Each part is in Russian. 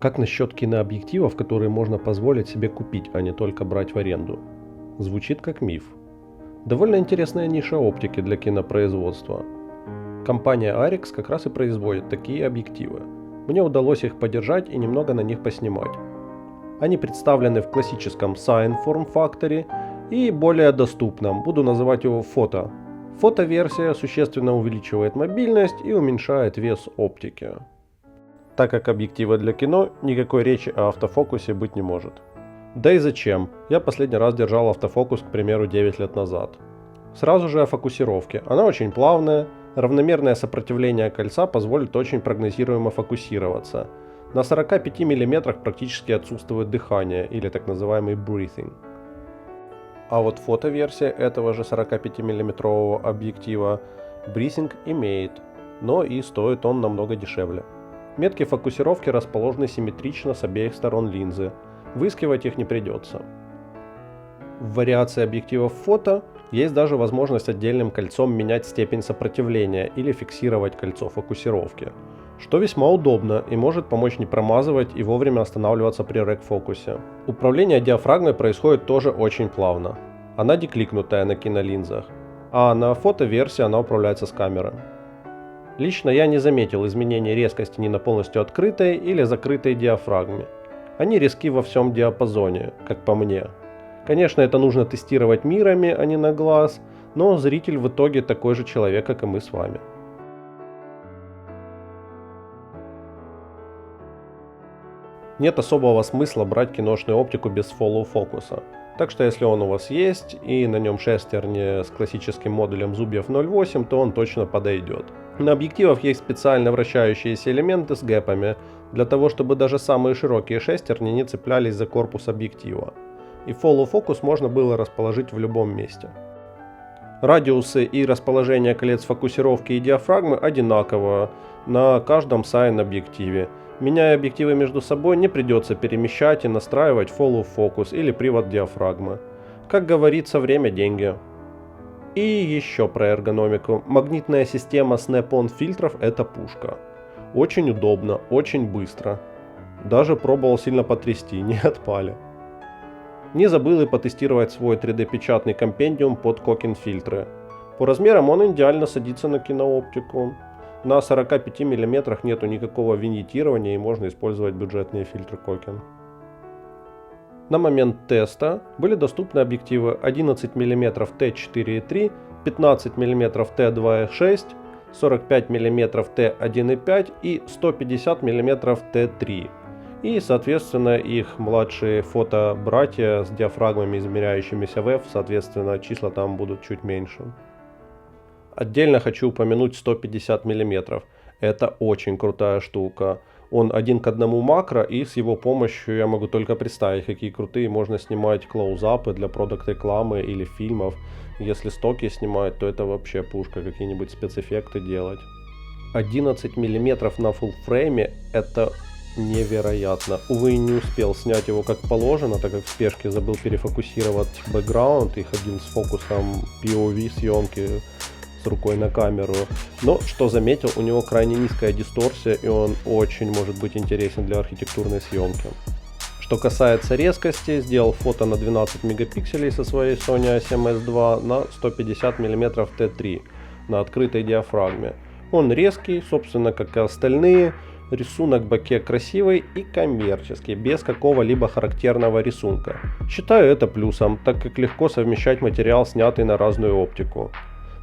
Как насчет кинообъективов, которые можно позволить себе купить, а не только брать в аренду? Звучит как миф. Довольно интересная ниша оптики для кинопроизводства. Компания Arix как раз и производит такие объективы. Мне удалось их подержать и немного на них поснимать. Они представлены в классическом Sign форм-факторе и более доступном, буду называть его фото. Фотоверсия существенно увеличивает мобильность и уменьшает вес оптики. Так как объективы для кино, никакой речи о автофокусе быть не может. Да и зачем? Я последний раз держал автофокус, к примеру, 9 лет назад. Сразу же о фокусировке. Она очень плавная, равномерное сопротивление кольца позволит очень прогнозируемо фокусироваться. На 45 мм практически отсутствует дыхание, или так называемый breathing. А вот фотоверсия этого же 45 мм объектива breathing имеет, но и стоит он намного дешевле. Метки фокусировки расположены симметрично с обеих сторон линзы, выискивать их не придется. В вариации объективов фото есть даже возможность отдельным кольцом менять степень сопротивления или фиксировать кольцо фокусировки, что весьма удобно и может помочь не промазывать и вовремя останавливаться при рек-фокусе. Управление диафрагмой происходит тоже очень плавно. Она декликнутая на кинолинзах, а на фотоверсии она управляется с камеры. Лично я не заметил изменения резкости ни на полностью открытой или закрытой диафрагме. Они резки во всем диапазоне, как по мне. Конечно, это нужно тестировать мирами, а не на глаз, но зритель в итоге такой же человек, как и мы с вами. Нет особого смысла брать киношную оптику без фоллоу-фокуса. Так что если он у вас есть и на нем шестерни с классическим модулем зубьев 0.8, то он точно подойдет. На объективах есть специально вращающиеся элементы с гэпами, для того чтобы даже самые широкие шестерни не цеплялись за корпус объектива. И фоллоу-фокус можно было расположить в любом месте. Радиусы и расположение колец фокусировки и диафрагмы одинаково на каждом Sign объективе. Меняя объективы между собой, не придется перемещать и настраивать фоллоу-фокус или привод диафрагмы. Как говорится, время – деньги. И еще про эргономику. Магнитная система Snap-on фильтров – это пушка. Очень удобно, очень быстро. Даже пробовал сильно потрясти, не отпали. Не забыл и потестировать свой 3D-печатный компендиум под Kokin фильтры. По размерам он идеально садится на кинооптику. На 45 мм нету никакого виньетирования и можно использовать бюджетные фильтры Kokin. На момент теста были доступны объективы 11 мм T4.3, 15 мм T2.6, 45 мм T1.5 и 150 мм T3. И, соответственно, их младшие фото-братья с диафрагмами, измеряющимися в F, соответственно, числа там будут чуть меньше. Отдельно хочу упомянуть 150 мм. Это очень крутая штука. Он 1 к 1 макро, и с его помощью я могу только представить, какие крутые можно снимать клоузапы для продакт-рекламы или фильмов. Если стоки снимать, то это вообще пушка, какие-нибудь спецэффекты делать. 11 мм на фуллфрейме это невероятно. Увы, не успел снять его как положено, так как в спешке забыл перефокусировать бэкграунд и ходил с фокусом POV съемки с рукой на камеру. Но, что заметил, у него крайне низкая дисторсия, и он очень может быть интересен для архитектурной съемки. Что касается резкости, сделал фото на 12 мегапикселей со своей Sony A7S II на 150 мм T3 на открытой диафрагме. Он резкий, собственно, как и остальные. Рисунок в боке красивый и коммерческий, без какого-либо характерного рисунка. Считаю это плюсом, так как легко совмещать материал, снятый на разную оптику.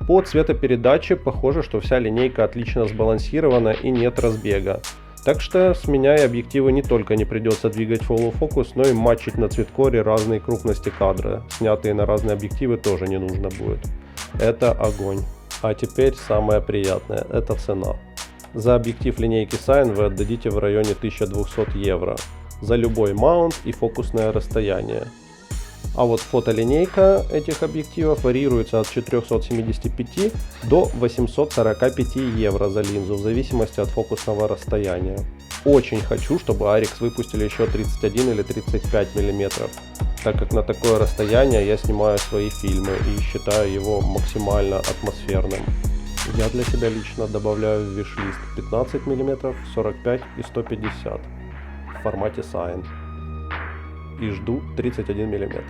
По цветопередаче похоже, что вся линейка отлично сбалансирована и нет разбега. Так что с меня и объективы не только не придется двигать фоллоу-фокус, но и матчить на цветкоре разные крупности кадра. Снятые на разные объективы тоже не нужно будет. Это огонь. А теперь самое приятное, это цена. За объектив линейки Sign вы отдадите в районе 1200 евро. За любой маунт и фокусное расстояние. А вот фотолинейка этих объективов варьируется от 475 до 845 евро за линзу в зависимости от фокусного расстояния. Очень хочу, чтобы Arix выпустили еще 31 или 35 мм, так как на такое расстояние я снимаю свои фильмы и считаю его максимально атмосферным. Я для себя лично добавляю в виш-лист 15 мм, 45 и 150. в формате Sign. И жду 31 мм.